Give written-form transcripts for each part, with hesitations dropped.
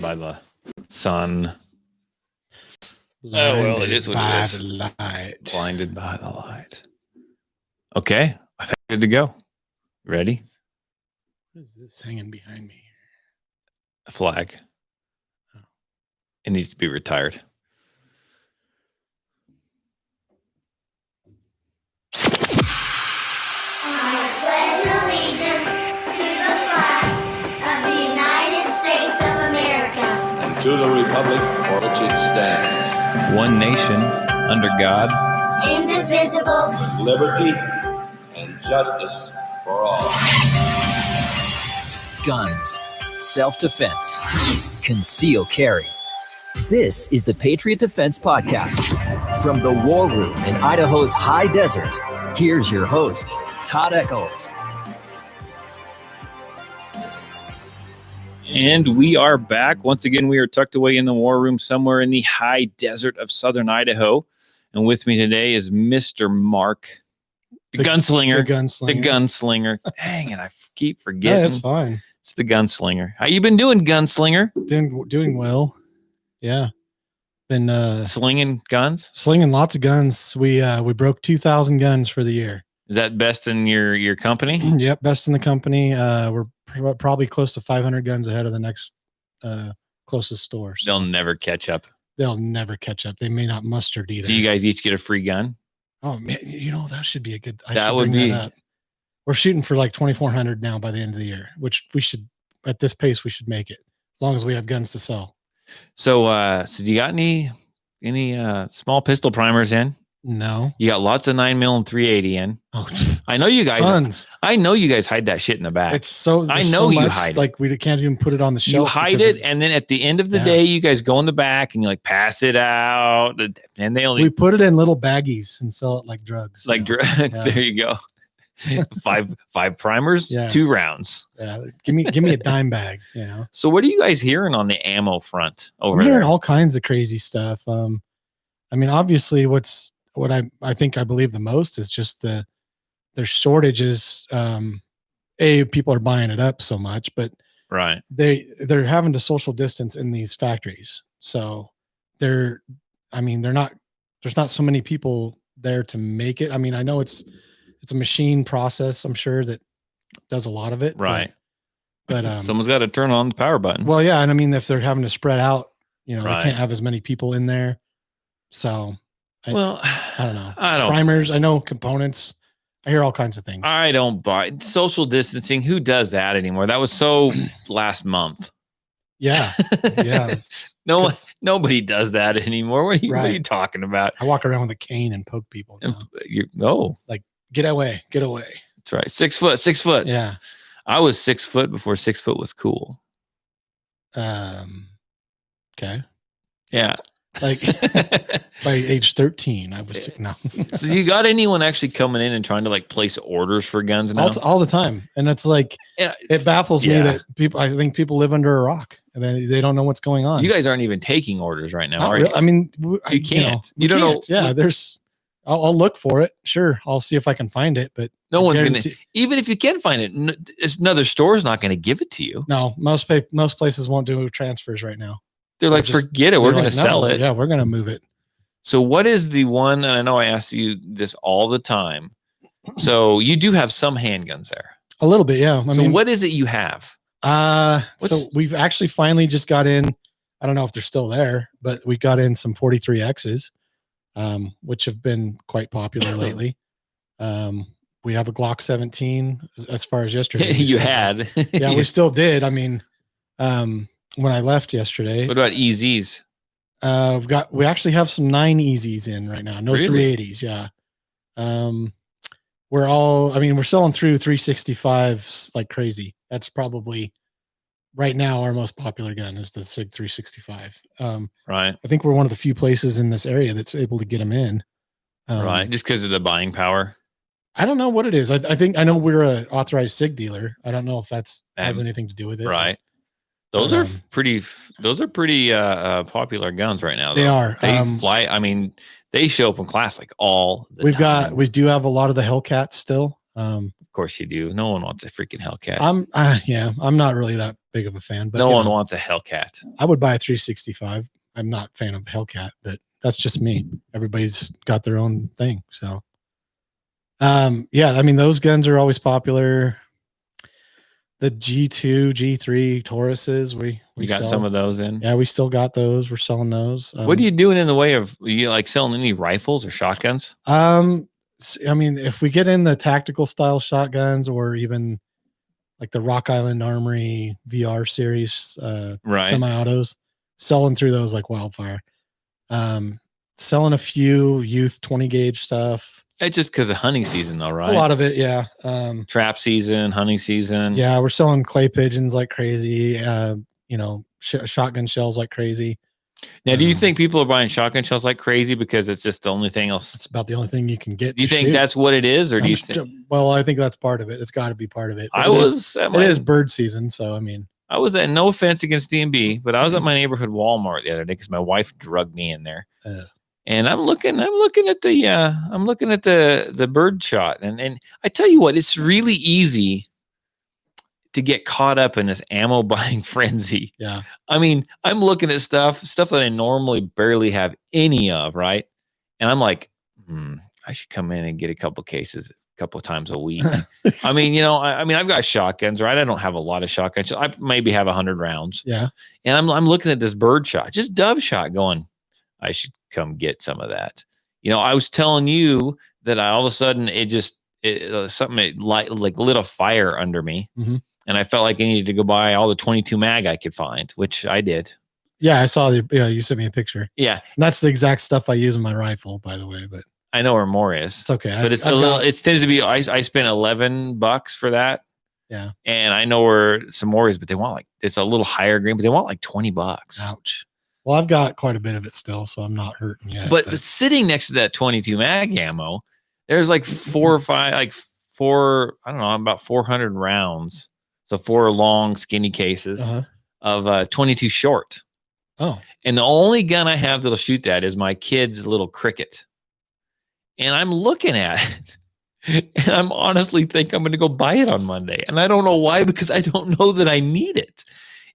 by the sun. Blinded it is what by it is. the light. Blinded by the light. Okay, I think we're good to go. Ready? What is this hanging behind me? A flag. Oh. It needs to be retired. I pledge allegiance to the flag of the United States of America and to the republic for which it stands, one nation, under God, indivisible, with liberty and justice for all. Guns, self-defense, conceal carry. This is the Patriot Defense Podcast. From the War Room in Idaho's high desert, here's your host, Todd Eccles. And we are back. Once again, we are tucked away in the war room somewhere in the high desert of southern Idaho. And with me today is Mr. Mark, the gunslinger. The gunslinger. Dang it, I keep forgetting. Yeah, that's fine. It's the gunslinger. How you been doing, gunslinger? Doing well. Yeah. Been Slinging guns? slinging lots of guns. We broke 2,000 guns for the year. Is that best in your company? Yep, best in the company. We're probably close to 500 guns ahead of the next closest store. So They'll never catch up. they'll never catch up. They may not muster it either. Do you guys each get a free gun? Oh man, that should be a good. I That should would bring be- that up. We're shooting for like 2,400 now by the end of the year, which we should, at this pace, we should make it as long as we have guns to sell. So do you got any small pistol primers in? No. You got lots of 9mm and 380 in. Oh, I know you guys. tons. I know you guys hide that shit in the back. It's so. I there's know so you much, hide it. like we can't even put it on the you shelf. hide because it, it's- and then at the end of the Yeah. day, you guys go in the back and you like pass it out, and they only we put it in little baggies and sell it like drugs. like you know? drugs. Yeah. There you go. five primers, Yeah. 2 rounds. Yeah, give me a dime bag. You know, So what are you guys hearing on the ammo front over we're hearing there? all kinds of crazy stuff. I mean, obviously, what I think I believe the most is just there's shortages. People are buying it up so much, but Right. they're having to social distance in these factories. So there's not so many people there to make it. I mean, I know it's a machine process, I'm sure, that does a lot of it. Right. But Someone's got to turn on the power button. well, yeah, and I mean, if they're having to spread out, Right. they can't have as many people in there. So I don't know. I don't. Primers, I know components. I hear all kinds of things. I don't buy social distancing. Who does that anymore? That was so last month. Yeah. Yeah. it's- Nobody does that anymore. What are you Right. talking about? I walk around with a cane and poke people. And now. Get away. that's right. 6 foot, 6 foot. Yeah. I was 6 foot before 6 foot was cool. Okay. Yeah. Like by age 13, I was no. So you got anyone actually coming in and trying to like place orders for guns now? all the time. And it's like, Yeah, it baffles me yeah. that I think people live under a rock and then they don't know what's going on. You guys aren't even taking orders right now, Not are really. you? I mean, You can't. we You don't know- can't. Yeah, I'll look for it. Sure, I'll see if I can find it, but No I one's going to, guarantee- even if you can find it, another store's not going to give it to you. No, most places won't do transfers right now. They're like, just- forget it. We're They're going like, to sell "No, it. Yeah, we're gonna move it. So what is the one, and I know I ask you this all the time. So you do have some handguns there. A little bit, yeah. I So mean, what is it you have? so what's- we've actually finally just got in. I don't know if they're still there, but we got in some 43Xs, which have been quite popular lately. We have a Glock 17 as far as yesterday. we You still had. Yeah, we still did. I mean, when I left yesterday, What about EZs? we actually have some 9 in right now. No Really? 380s. Yeah. We're selling through 365s like crazy. That's probably right now our most popular gun is the SIG 365. Right. I think we're one of the few places in this area that's able to get them in. Right. Just because of the buying power. I don't know what it is. I know we're a authorized SIG dealer. I don't know if that's has Um, anything to do with it. Right. Those but, are pretty popular guns right now. They though. are. They fly. I mean, they show up in class like all the time. We do have a lot of the Hellcats still. Of course you do. No one wants a freaking Hellcat. I'm not really that big of a fan. But no you one know, wants a Hellcat. I would buy a 365. I'm not a fan of Hellcat, but that's just me. Everybody's got their own thing. So, yeah, I mean, those guns are always popular. The G2, G3 Tauruses, we You got sell. some of those in. Yeah, we still got those. We're selling those. What are you doing in the way of you like selling any rifles or shotguns? I mean, if we get in the tactical style shotguns or even like the Rock Island Armory VR series, Right. semi-autos, selling through those like wildfire. Selling a few youth 20 gauge stuff. It's just because of hunting season, though, right? A lot of it, yeah. Trap season, hunting season. Yeah, we're selling clay pigeons like crazy. You know, shotgun shells like crazy. Now, do you think people are buying shotgun shells like crazy because it's just the only thing else? It's about the only thing you can get. Do you think that's what it is, or do you think? Well, I think that's part of it. It's got to be part of it. But it is bird season, so I mean, I was at, no offense against DMB, but I was at my neighborhood Walmart the other day because my wife drugged me in there. And I'm looking at the bird shot. And I tell you what, it's really easy to get caught up in this ammo buying frenzy. Yeah. I mean, I'm looking at stuff that I normally barely have any of, right? And I'm like, I should come in and get a couple cases a couple of times a week. I mean, you know, I mean, I've got shotguns, right? I don't have a lot of shotguns. I maybe have 100 rounds. Yeah. And I'm looking at this bird shot, just dove shot, going, I should come get some of that. You know, I was telling you that all of a sudden something lit a fire under me. Mm-hmm. And I felt like I needed to go buy all the 22 mag I could find, which I did. Yeah, I saw you sent me a picture. Yeah. And that's the exact stuff I use in my rifle, by the way, but I know where more is. it's okay. But it tends to be, I spent $11 for that. Yeah. And I know where some more is, but they want it's a little higher grade, but they want like $20. Ouch. Well, I've got quite a bit of it still, so I'm not hurting yet. But sitting next to that 22 mag ammo, there's like 4 or 5, I don't know, about 400 rounds. So 4 long, skinny cases of 22 short. Oh. And the only gun I have that'll shoot that is my kid's little cricket. And I'm looking at it, and I'm honestly think I'm going to go buy it on Monday. And I don't know why, because I don't know that I need it.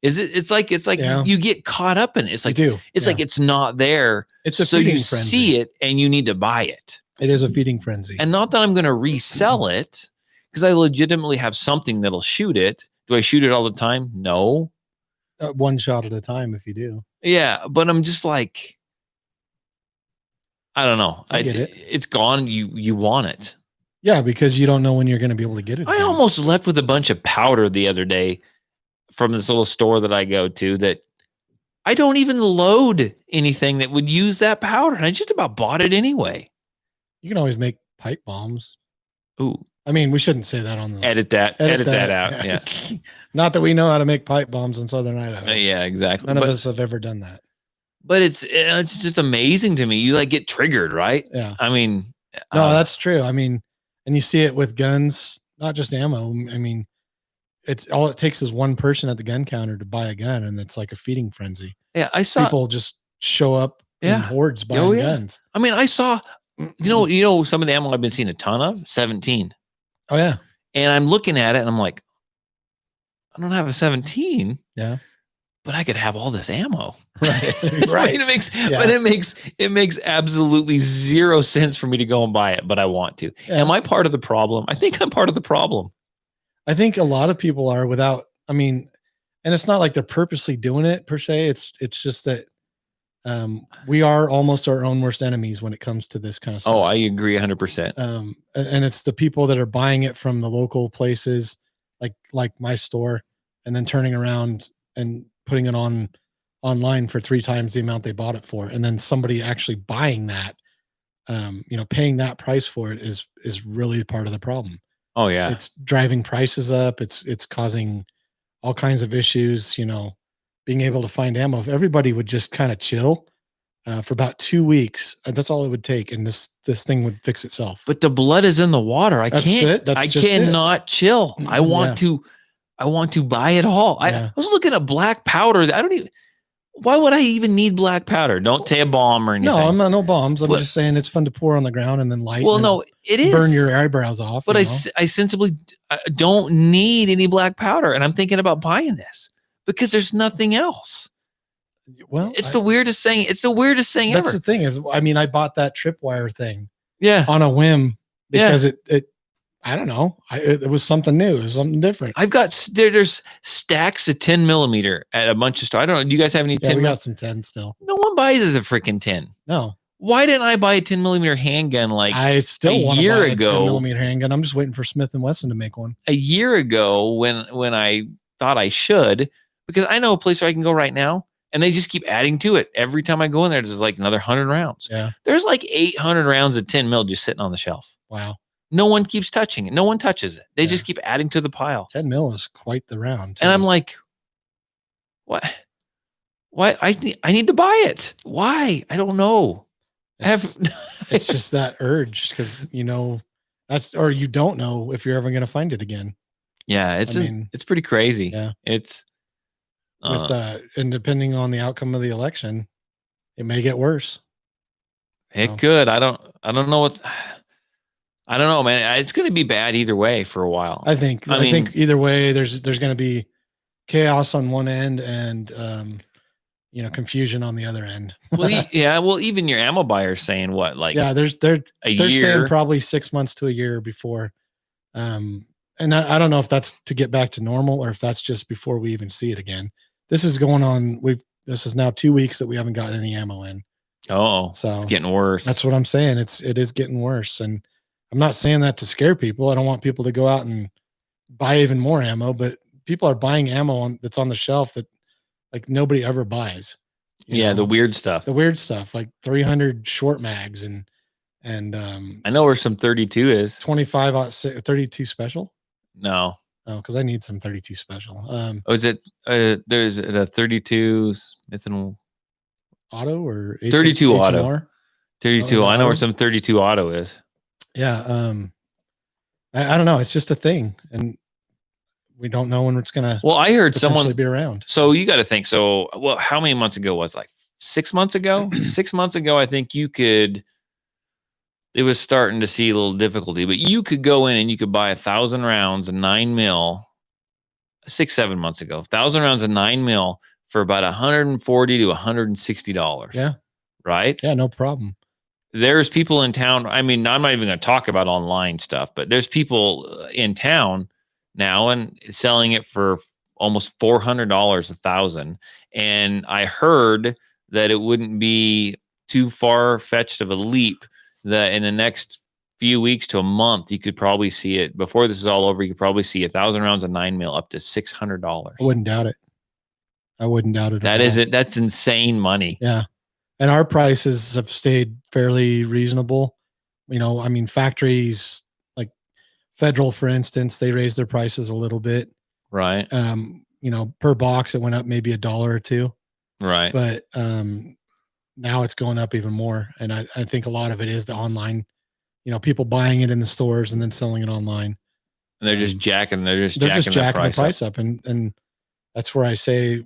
It's like you get caught up in it. It's like like it's not there. It's a so feeding you frenzy. See it and you need to buy it. It is a feeding frenzy. And not that I'm going to resell it, because I legitimately have something that'll shoot it. Do I shoot it all the time? No. One shot at a time if you do. Yeah, but I'm just like, I don't know. I get it. It's gone. You want it. Yeah, because you don't know when you're going to be able to get it. I almost left with a bunch of powder the other day from this little store that I go to that I don't even load anything that would use that powder. And I just about bought it anyway. You can always make pipe bombs. Ooh. I mean, we shouldn't say that on the edit that out. Yeah. Not that we know how to make pipe bombs in Southern Idaho. Yeah, exactly. None of us have ever done that. But it's just amazing to me. You like get triggered, right? Yeah. I mean, no, that's true. I mean, and you see it with guns, not just ammo. I mean, it's all it takes is one person at the gun counter to buy a gun, and it's like a feeding frenzy. Yeah, I saw people just show up in hordes buying guns. I mean, I saw, you know, some of the ammo I've been seeing a ton of 17. Oh yeah. And I'm looking at it and I'm like, I don't have a 17. Yeah. But I could have all this ammo. Right. Right. But it makes absolutely zero sense for me to go and buy it, but I want to. Yeah. Am I part of the problem? I think I'm part of the problem. I think a lot of people are without, I mean, and it's not like they're purposely doing it per se. It's just that we are almost our own worst enemies when it comes to this kind of stuff. Oh, I agree 100%. And it's the people that are buying it from the local places, like my store, and then turning around and putting it online for 3 times the amount they bought it for. And then somebody actually buying that, paying that price for it is really part of the problem. Oh yeah. It's driving prices up. It's causing all kinds of issues, being able to find ammo. If everybody would just kind of chill for about 2 weeks, that's all it would take. And this thing would fix itself. But the blood is in the water. I cannot chill. I want to buy it all. I was looking at black powder. Why would I even need black powder? Don't say a bomb or anything. No, I'm not no bombs. I'm just saying it's fun to pour on the ground and then light. Well, no, it is. Burn your eyebrows off. But I sensibly don't need any black powder. And I'm thinking about buying this. because there's nothing else. Well, It's the weirdest thing. It's the weirdest thing that's ever. the thing is, I mean, I bought that tripwire thing Yeah. on a whim Yeah. because it I don't know. It was something new. It was something different. I've got there's stacks of 10 millimeter at a bunch of stores. I don't know. Do you guys have any Yeah, 10? we got some 10 still. No one buys a freaking 10. No, Why didn't I buy a 10 millimeter handgun like I still a want to year buy a ago? 10 millimeter handgun. I'm just waiting for Smith and Wesson to make one. a year ago when I thought I should, because I know a place where I can go right now and they just keep adding to it. Every time I go in there, there's like another 100 rounds. Yeah. There's like 800 rounds of 10 mil just sitting on the shelf. Wow. No one keeps touching it. No one touches it. They Yeah. just keep adding to the pile. 10 mil is quite the round. And I'm too. like, what? Why? I need to buy it. Why? I don't know. it's, it's just that urge because or you don't know if you're ever going to find it again. yeah, I mean, it's pretty crazy. yeah. It's With and depending on the outcome of the election, it may get worse. it so. could. I don't know what. I don't know, man. It's going to be bad either way for a while. I think I mean- think either way, there's going to be chaos on one end and confusion on the other end. Well, yeah. Well, even your ammo buyer's saying what, like, Yeah, they're a saying year. probably 6 months to a year before. And I don't know if that's to get back to normal or if that's just before we even see it again. This is going on. This is now 2 weeks that we haven't got any ammo in. Oh, So it's getting worse. that's what I'm saying. It is getting worse. And I'm not saying that to scare people. I don't want people to go out and buy even more ammo, but people are buying ammo that's on the shelf that like nobody ever buys. yeah, the weird stuff. the weird stuff like 300 short mags and I know where some 32 is. 32 special. No, Oh, because I need some 32 special. is it? There's a 32 Smith and Auto or 32 auto. HMR? 32. Oh, is it I know where auto? some 32 auto is. Yeah. I don't know. It's just a thing, and we don't know when it's gonna Well, I heard potentially someone. be around. So you got to think. So, well, how many months ago was it? Like 6 months ago? 6 months ago, I think you could. It was starting to see a little difficulty, but you could go in and you could buy 1,000 rounds of 9 mil. 6-7 months ago, 1,000 rounds of 9 mil for about $140 to $160. Yeah. Right. Yeah, no problem. There's people in town. I mean, I'm not even going to talk about online stuff, but there's people in town now and selling it for almost $400 1,000. And I heard that it wouldn't be too far fetched of a leap that in the next few weeks to a month, you could probably see it before this is all over. You could probably see 1,000 rounds of 9 mil up to $600. I wouldn't doubt it. I wouldn't doubt it. That at is all. it. That's insane money. Yeah. And our prices have stayed fairly reasonable. I mean, factories like Federal, for instance, they raised their prices a little bit. Right. Per box, it went up maybe $1 or $2, Right. but now it's going up even more. And I think a lot of it is the online, people buying it in the stores and then selling it online. And they're just jacking. They're just They're jacking the the price up. And that's where I say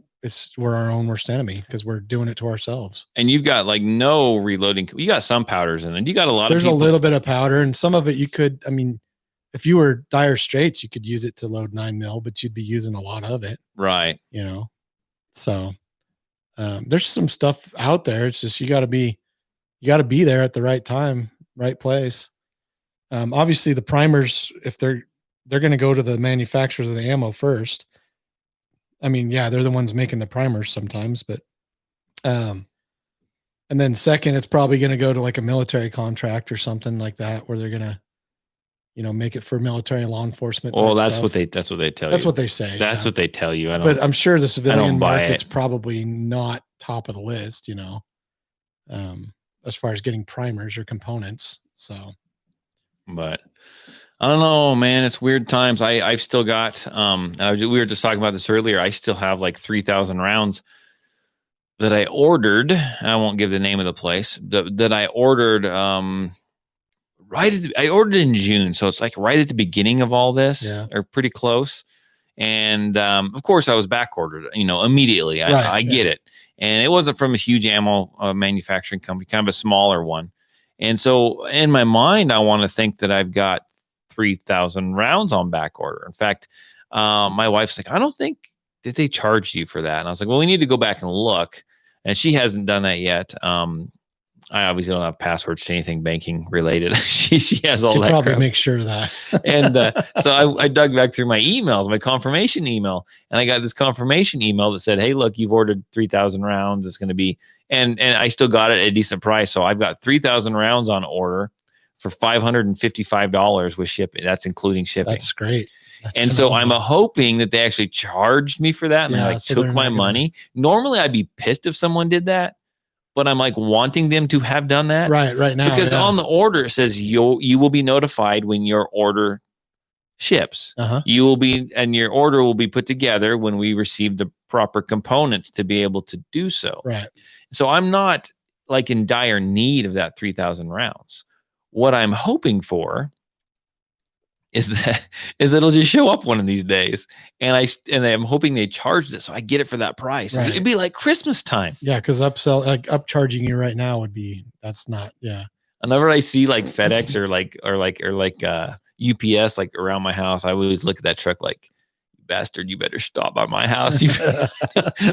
we're our own worst enemy because we're doing it to ourselves. And you've got like no reloading. You got some powders in it. You got a lot There's of a little bit of powder and some of it you could, I mean, if you were Dire Straits, you could use it to load 9 mil, but you'd be using a lot of it, Right. So there's some stuff out there. It's just, you got to be there at the right time, right place. Obviously the primers, if they're going to go to the manufacturers of the ammo first. I mean, yeah, they're the ones making the primers sometimes, but, and then second, it's probably going to go to like a military contract or something like that, where they're going to, make it for military and law enforcement. Well, type that's stuff. what they tell you. That's what they say. That's what they tell you. I don't. But I'm sure the civilian buy market's it. probably not top of the list, as far as getting primers or components. So, But I don't know, man. It's weird times. I've still got. We were just talking about this earlier. I still have like 3,000 rounds that I ordered. I won't give the name of the place. That I ordered. I ordered in June, so it's like right at the beginning of all this, Yeah. or pretty close. And of course, I was back ordered. Immediately. I get it, and it wasn't from a huge ammo manufacturing company, kind of a smaller one. And so, in my mind, I want to think that I've got 3,000 rounds on back order. In fact, my wife's like, I don't think did they charge you for that? And I was like, well, we need to go back and look. And she hasn't done that yet. I obviously don't have passwords to anything banking related. she has all Should that probably crap. make sure of that. And so I dug back through my emails, my confirmation email, and I got this confirmation email that said, hey, look, you've ordered 3,000 rounds. It's going to be, and I still got it at a decent price. So I've got 3,000 rounds on order for $555 with shipping. That's including shipping. That's great. That's and so I'm phenomenal. hoping that they actually charged me for that. And Yeah, they like so took they're my not gonna- money. Normally I'd be pissed if someone did that, but I'm like wanting them to have done that. right now. Because on the order it says you will be notified when your order ships. Uh-huh. You will be, and your order will be put together when we receive the proper components to be able to do so. Right. So I'm not like in dire need of that 3,000 rounds. What I'm hoping for is that it'll just show up one of these days, and I'm hoping they charge it so I get it for that price. Right. It'd be like Christmas time. Yeah, because upcharging you right now would be that's not. Yeah. Whenever I see like FedEx or UPS like around my house, I always look at that truck like, bastard, you better stop by my house.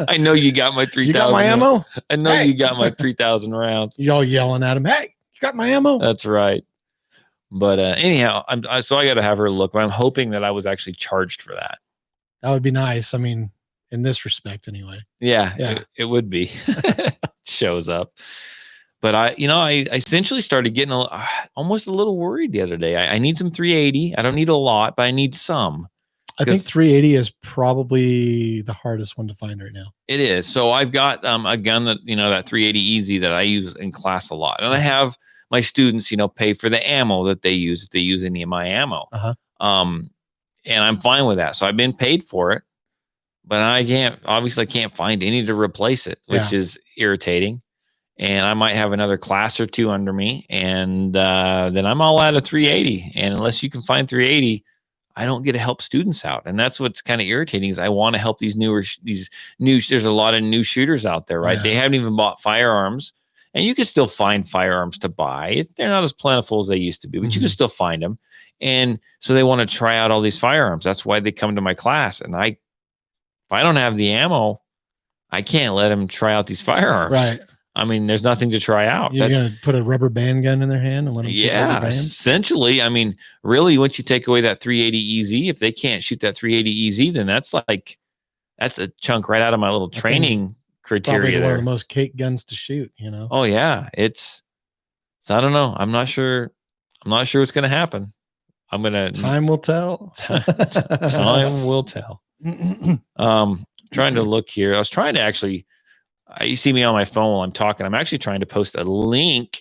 I know you got my 3,000. You got my ammo? I know Hey. you got my 3,000 rounds. Y'all yelling at him. Hey, you got my ammo? That's right. But anyhow, so I got to have her look. But I'm hoping that I was actually charged for that. That would be nice. I mean, in this respect, anyway. Yeah, Yeah. it would be. Shows up. But I essentially started getting almost a little worried the other day. I need some 380. I don't need a lot, but I need some. I think 380 is probably the hardest one to find right now. It is. So I've got a gun that, that 380 easy that I use in class a lot. And I have my students, pay for the ammo that they use if they use any of my ammo. Uh-huh. And I'm fine with that. So I've been paid for it, but I can't find any to replace it, which is irritating. And I might have another class or two under me, and then I'm all out of 380. And unless you can find 380, I don't get to help students out. And that's what's kind of irritating is I want to help these new, there's a lot of new shooters out there, right? Yeah. They haven't even bought firearms, and you can still find firearms to buy. They're not as plentiful as they used to be, but you can still find them. And so they want to try out all these firearms. That's why they come to my class. And if I don't have the ammo, I can't let them try out these firearms. Right. I mean, there's nothing to try out. You're going to put a rubber band gun in their hand and let them shoot rubber bands? Essentially. I mean, really, once you take away that 380 EZ, if they can't shoot that 380 EZ, then that's a chunk right out of my little training criteria Probably there. one of the most cake guns to shoot, Oh yeah. So I don't know. I'm not sure what's going to happen. Time will tell. Time will tell. Trying to look here. I was trying to actually, you see me on my phone while I'm talking. I'm actually trying to post a link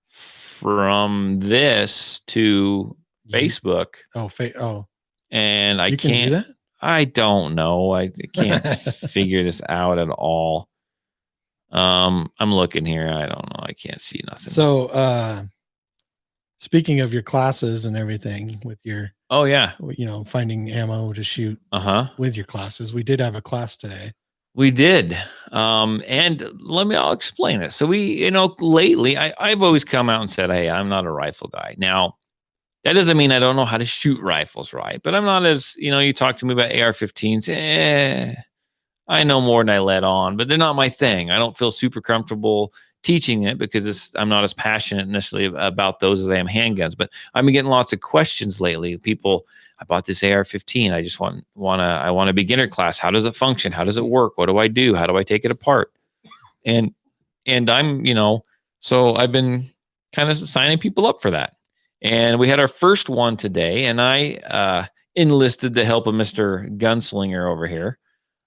from this to Facebook. And I can can't do that? I don't know. I can't figure this out at all. I'm looking here. I don't know. I can't see nothing. So, speaking of your classes and everything with your, finding ammo to shoot with your classes, we did have a class today. We did. And I'll explain it. So lately I've always come out and said, hey, I'm not a rifle guy. Now, that doesn't mean I don't know how to shoot rifles, right? But I'm not as, you talk to me about AR-15s. I know more than I let on, but they're not my thing. I don't feel super comfortable teaching it because I'm not as passionate necessarily about those as I am handguns. But I've been getting lots of questions lately. People, I bought this AR-15. I just want a beginner class. How does it function? How does it work? What do I do? How do I take it apart? And I'm, so I've been kind of signing people up for that. And we had our first one today, and I enlisted the help of Mr. Gunslinger over here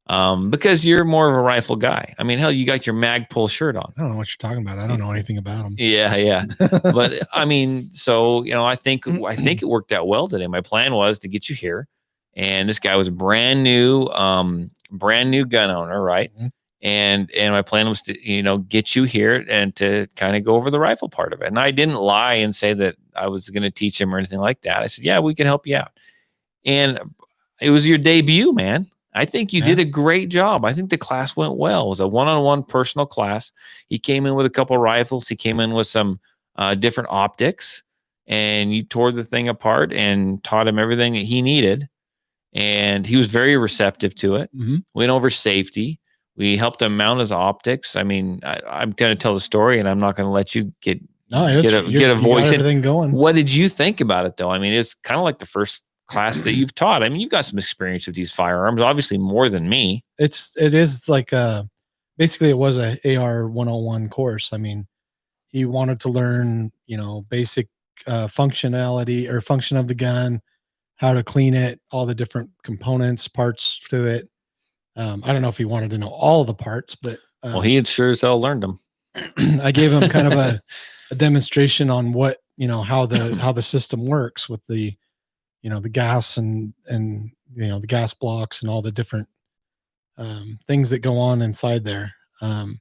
because you're more of a rifle guy. I mean, hell, you got your Magpul shirt on. I don't know what you're talking about. I don't know anything about them. Yeah. But I mean, so, I think it worked out well today. My plan was to get you here, and this guy was a brand new gun owner, right? Mm-hmm. And my plan was to, get you here and to kind of go over the rifle part of it. And I didn't lie and say that I was going to teach him or anything like that. I said, yeah, we can help you out. And it was your debut, man. I think you did a great job. I think the class went well. It was a one-on-one personal class. He came in with a couple of rifles. He came in with some different optics, and you tore the thing apart and taught him everything that he needed. and he was very receptive to it. Mhm. Went over safety. We helped him mount his optics. I mean, I'm going to tell the story, and I'm not going to let you get a You voice got in. everything going. What did you think about it, though? I mean, it's kind of like the first class that you've taught. I mean, you've got some experience with these firearms, obviously more than me. It is like basically it was a AR 101 course. I mean, he wanted to learn, basic functionality or function of the gun, how to clean it, all the different components, parts to it. I don't know if he wanted to know all of the parts, but Well, he had sure as hell learned them. I gave him kind of a demonstration on what, how the system works with the, the gas and the gas blocks and all the different things that go on inside there. And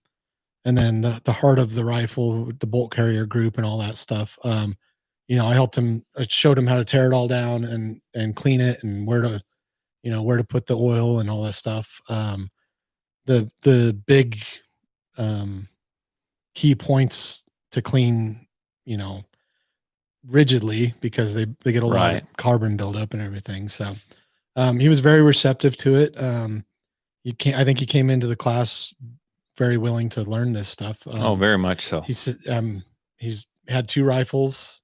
then the heart of the rifle, the bolt carrier group and all that stuff. I helped him, I showed him how to tear it all down and clean it and where to put the oil and all that stuff. The big key points to clean, rigidly, because they get a lot of carbon buildup and everything. So he was very receptive to it. I think he came into the class very willing to learn this stuff. Very much so. He's had 2 rifles,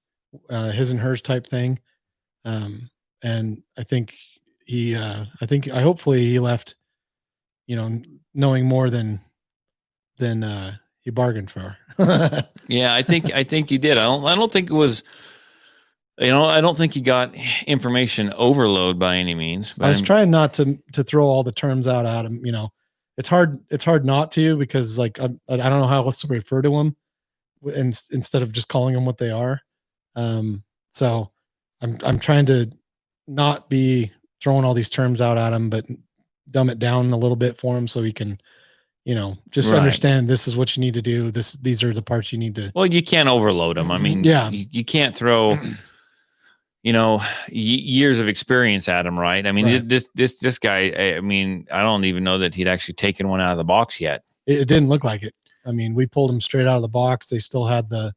his and hers type thing. And I think hopefully he left, knowing more than he bargained for. Yeah, I think you did. I don't think it was, I don't think you got information overload by any means. But I was trying not to throw all the terms out at him. It's hard not to, because like I don't know how else to refer to them, instead of just calling them what they are. So I'm trying to not be throwing all these terms out at him, but dumb it down a little bit for him so he can, just understand this is what you need to do. These are the parts you need to. Well, you can't overload them. I mean, yeah, you can't throw, years of experience at him, right? I mean, this guy, I mean, I don't even know that he'd actually taken one out of the box yet. It didn't look like it. I mean, we pulled them straight out of the box. They still had the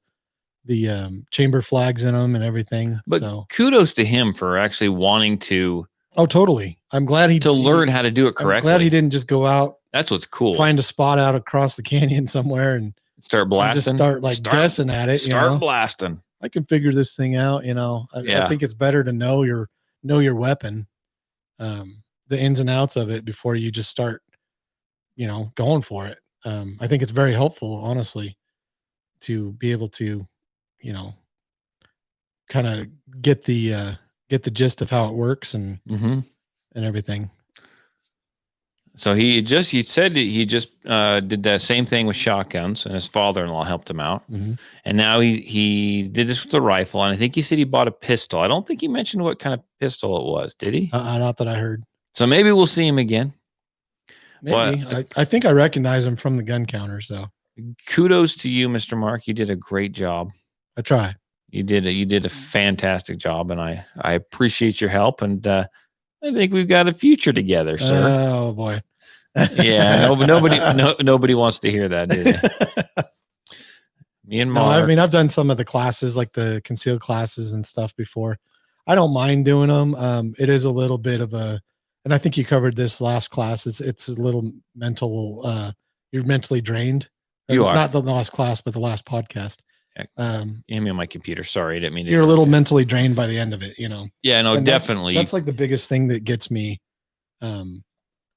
chamber flags in them and everything. But kudos to him for actually wanting to. Oh, totally. I'm glad to learn how to do it correctly. I'm glad he didn't just go out. That's what's cool. Find a spot out across the canyon somewhere and start blasting. Just start guessing at it. Start blasting. I can figure this thing out. I think it's better to know your weapon, the ins and outs of it before you just start, going for it. I think it's very helpful, honestly, to be able to, kind of get the gist of how it works and everything. So he said that he just did that same thing with shotguns, and his father-in-law helped him out. Mm-hmm. And now he did this with the rifle, and I think he said he bought a pistol. I don't think he mentioned what kind of pistol it was, did he? Not that I heard. So maybe we'll see him again. Maybe. I think I recognize him from the gun counter. So kudos to you, Mr. Mark. You did a great job. I try. You did a fantastic job, and I appreciate your help. And I think we've got a future together, sir. Oh boy. Yeah, nobody wants to hear that, do they? Me and Mark. No, I mean, I've done some of the classes, like the concealed classes and stuff before. I don't mind doing them. It is a little bit of and I think you covered this last class. It's a little mental. You're mentally drained. You are. Not the last class, but the last podcast. Hit me on my computer. Sorry, I didn't mean to. You're a little mentally drained by the end of it, Yeah, no, and definitely. That's like the biggest thing that gets me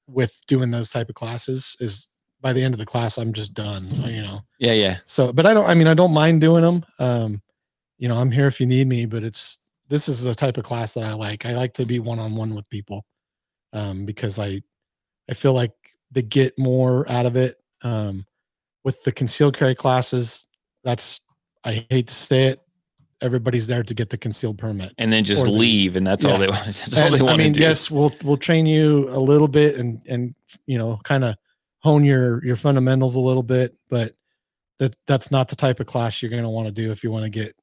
with doing those type of classes is by the end of the class, I'm just done, Yeah. So, but I don't mind doing them. I'm here if you need me, but this is the type of class that I like. I like to be one-on-one with people because I feel like they get more out of it. With the concealed carry classes, I hate to say it, everybody's there to get the concealed permit and then just leave, and that's all they want. That's all they want to do. Yes, we'll train you a little bit and kind of hone your fundamentals a little bit, but that's not the type of class you're going to want to do if you want to get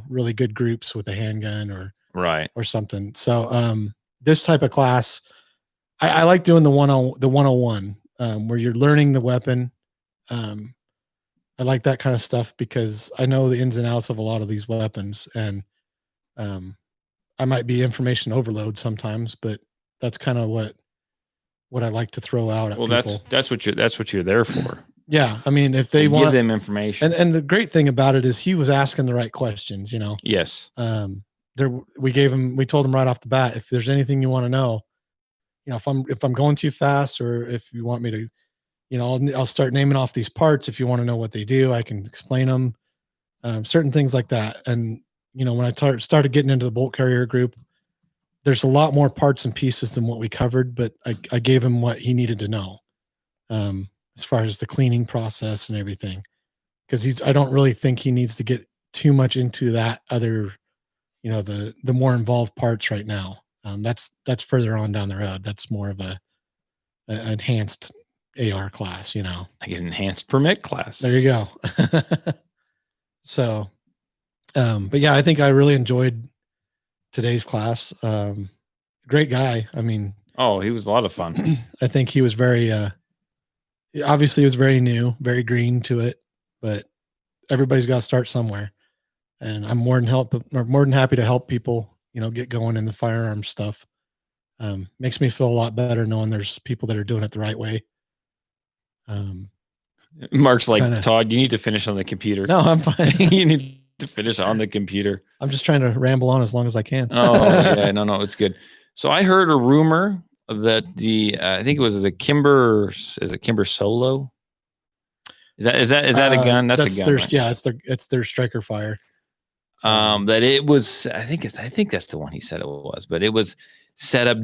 really good groups with a handgun or something. So this type of class, I like doing the 101 where you're learning the weapon. I like that kind of stuff because I know the ins and outs of a lot of these weapons, and I might be information overload sometimes, but That's kind of what I like to throw out at Well, people. that's what you're there for. Yeah, I mean, if they To want give them information. and the great thing about it is he was asking the right questions. Yes. We told him right off the bat, if there's anything you want to know, if I'm going too fast, or if you want me to, I'll start naming off these parts. If you want to know what they do, I can explain them. Certain things like that. And when I started getting into the bolt carrier group, there's a lot more parts and pieces than what we covered, but I gave him what he needed to know, as far as the cleaning process and everything, because I don't really think he needs to get too much into that other, the more involved parts right now. That's further on down the road. That's more of a enhanced AR class, I get an enhanced permit class. There you go. So, but yeah, I think I really enjoyed today's class. Great guy. I mean, Oh, he was a lot of fun. I think he was very, obviously he was very new, very green to it, but everybody's got to start somewhere. And I'm more than happy to help people, get going in the firearm stuff. Makes me feel a lot better knowing there's people that are doing it the right way. Mark's like, kinda- Todd, you need to finish on the computer. No, I'm fine. You need to finish on the computer. I'm just trying to ramble on as long as I can. Oh yeah, no, it's good. So I heard a rumor that I think it was the Kimber. Is it Kimber Solo? Is that a gun? That's a gun. Their, right? Yeah, it's their striker fire. That it was. I think that's the one he said it was, but it was set up.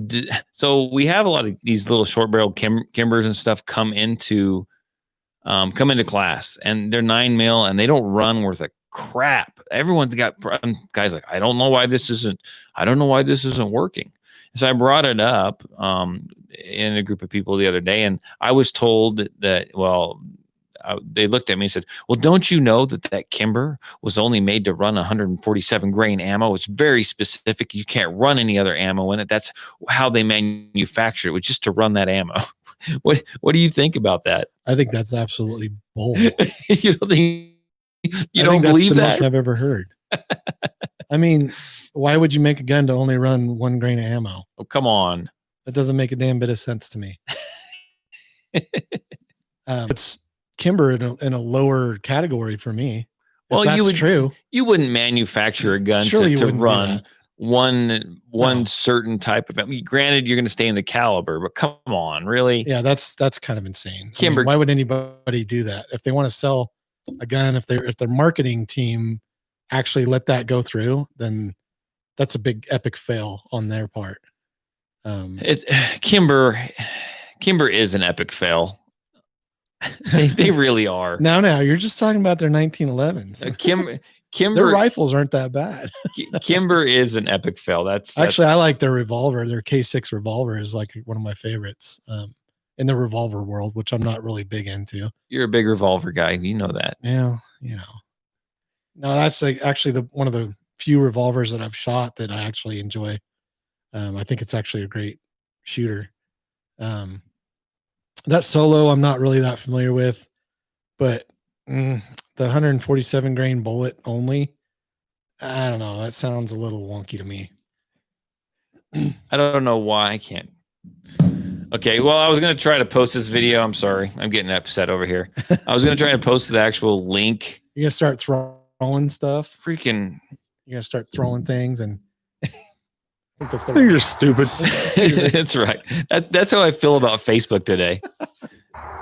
So we have a lot of these little short barrel Kimbers and stuff come into class, and they're 9 mil, and they don't run worth a crap. Everyone's got guys like, I don't know why this isn't working. So I brought it up in a group of people the other day, and I was told that, they looked at me and said, well, don't you know that Kimber was only made to run 147 grain ammo? It's very specific. You can't run any other ammo in it. That's how they manufacture it. It was just to run that ammo. What do you think about that? I think that's absolutely bold. You don't think? You I don't think that's believe the that? most I've ever heard. I mean, why would you make a gun to only run 1 grain of ammo? Oh, come on. That doesn't make a damn bit of sense to me. It's Kimber in a lower category for me. Well, If that's true. You wouldn't manufacture a gun Surely you to wouldn't do run that. one No. certain type of. I mean, granted, you're going to stay in the caliber, but come on, really? Yeah, that's kind of insane. I mean, Kimber- why would anybody do that? If they want to sell a gun, if their marketing team actually let that go through, then that's a big epic fail on their part. Kimber is an epic fail. They really are. Now, you're just talking about their 1911s. Kimber Their rifles aren't that bad. Kimber is an epic fail. That's Actually, I like their revolver. Their K6 revolver is like one of my favorites in the revolver world, which I'm not really big into. You're a big revolver guy. You know that. Yeah, No, that's actually one of the few revolvers that I've shot that I actually enjoy. I think it's actually a great shooter. That Solo, I'm not really that familiar with, but the 147 grain bullet only, I don't know. That sounds a little wonky to me. I don't know why I can't. Okay, well, I was going to try to post this video. I'm sorry. I'm getting upset over here. I was going to try to post the actual link. You're going to start throwing stuff. Freaking. You're going to start throwing things and I think that's the You're stupid. That's right. That's how I feel about Facebook today.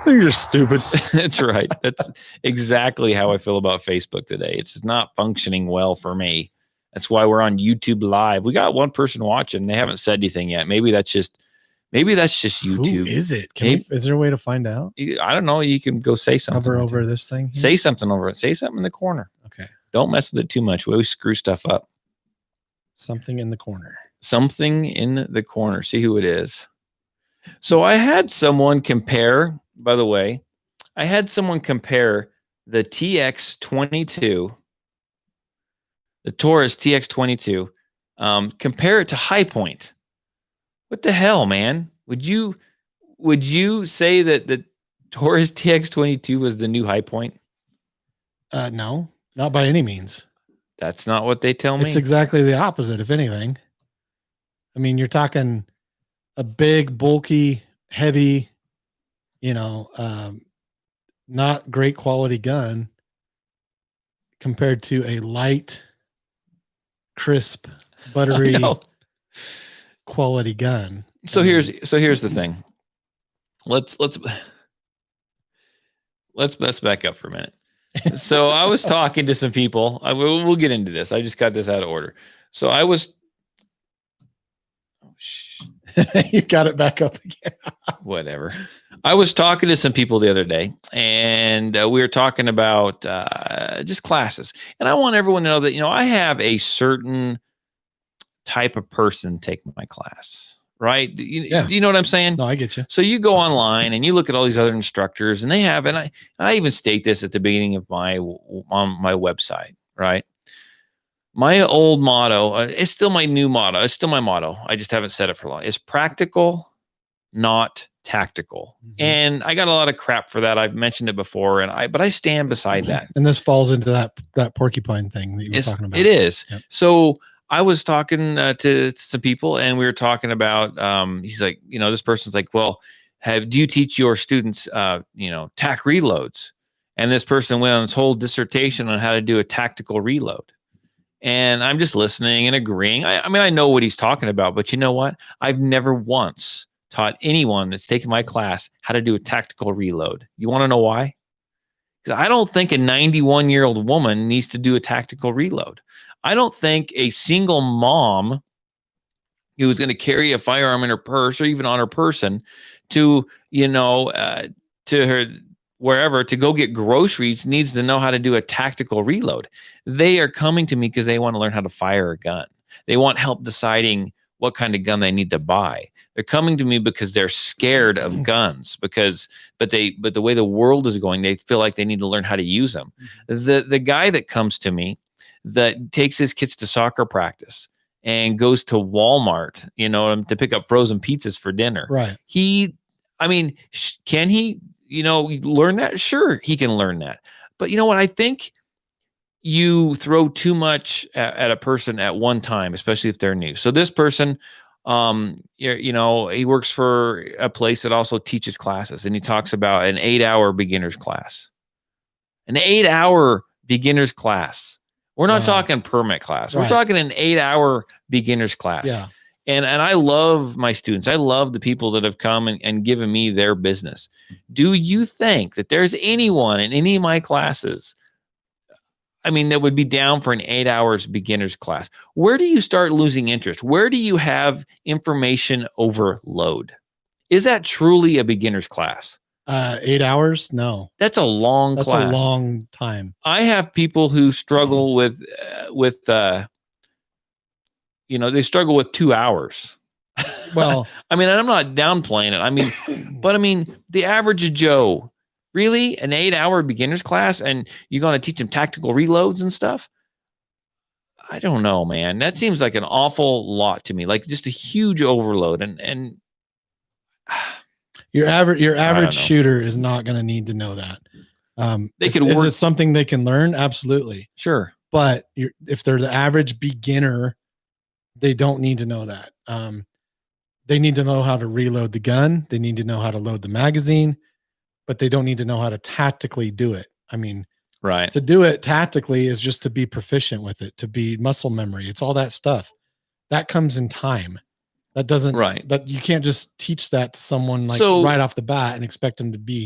You're stupid. That's right. That's exactly how I feel about Facebook today. It's not functioning well for me. That's why we're on YouTube Live. We got one person watching. They haven't said anything yet. Maybe that's just YouTube. Who is it? Is there a way to find out? I don't know. You can go say something. Hover over this thing. Here? Say something over it. Say something in the corner. Okay. Don't mess with it too much. We always screw stuff up. Something in the corner. Something in the corner. See who it is. So I had someone compare, by the way, the TX22, the Taurus TX22, compare it to High Point. What the hell, man? Would you say that the Taurus TX22 was the new High Point? No, not by any means. That's not what they tell me. It's exactly the opposite, if anything. I mean, you're talking a big, bulky, heavy, not great quality gun compared to a light, crisp, buttery know. quality gun. So here's the thing. Let's back up for a minute. So I was talking to some people. We'll get into this. I just got this out of order. So I was. You got it back up again. Whatever. I was talking to some people the other day, and we were talking about just classes. And I want everyone to know that I have a certain type of person take my class. Right? Do you know what I'm saying? No, I get you. So you go online and you look at all these other instructors, and they have, and I even state this at the beginning of on my website, right? My old motto, it's still my new motto. It's still my motto. I just haven't said it for a long. It's practical, not tactical. Mhm. And I got a lot of crap for that. I've mentioned it before, but I stand beside that. And this falls into that porcupine thing that you were talking about. It is. Yep. So I was talking to some people, and we were talking about. He's like, this person's like, well, do you teach your students, tac reloads? And this person went on this whole dissertation on how to do a tactical reload. And I'm just listening and agreeing. I mean, I know what he's talking about, but you know what? I've never once taught anyone that's taken my class how to do a tactical reload. You want to know why? Because I don't think a 91-year-old woman needs to do a tactical reload. I don't think a single mom who's going to carry a firearm in her purse or even on her person to, to her wherever to go get groceries needs to know how to do a tactical reload. They are coming to me because they want to learn how to fire a gun. They want help deciding what kind of gun they need to buy. They're coming to me because they're scared of guns but the way the world is going, they feel like they need to learn how to use them. The guy that comes to me that takes his kids to soccer practice and goes to Walmart, to pick up frozen pizzas for dinner. Right. Can he, learn that? Sure, he can learn that. But you know what? I think you throw too much at a person at one time, especially if they're new. So this person, he works for a place that also teaches classes, and he talks about an 8-hour beginner's class. An 8-hour beginner's class. We're not talking permit class. We're talking an 8-hour beginner's class. Yeah. And I love my students. I love the people that have come and given me their business. Do you think that there's anyone in any of my classes, that would be down for an 8 hours beginner's class? Where do you start losing interest? Where do you have information overload? Is that truly a beginner's class? 8 hours? No. That's a long class. That's a long time. I have people who struggle with they struggle with 2 hours. Well, and I'm not downplaying it. But the average Joe, really, an 8-hour beginner's class, and you're going to teach them tactical reloads and stuff? I don't know, man. That seems like an awful lot to me, like just a huge overload. And your average shooter is not going to need to know that. They could Is work. it something they can learn? Absolutely. Sure. But if they're the average beginner, they don't need to know that. They need to know how to reload the gun. They need to know how to load the magazine, but they don't need to know how to tactically do it. Right. To do it tactically is just to be proficient with it, to be muscle memory. It's all that stuff that comes in time. That doesn't, right. That you can't just teach that to someone right off the bat and expect them to be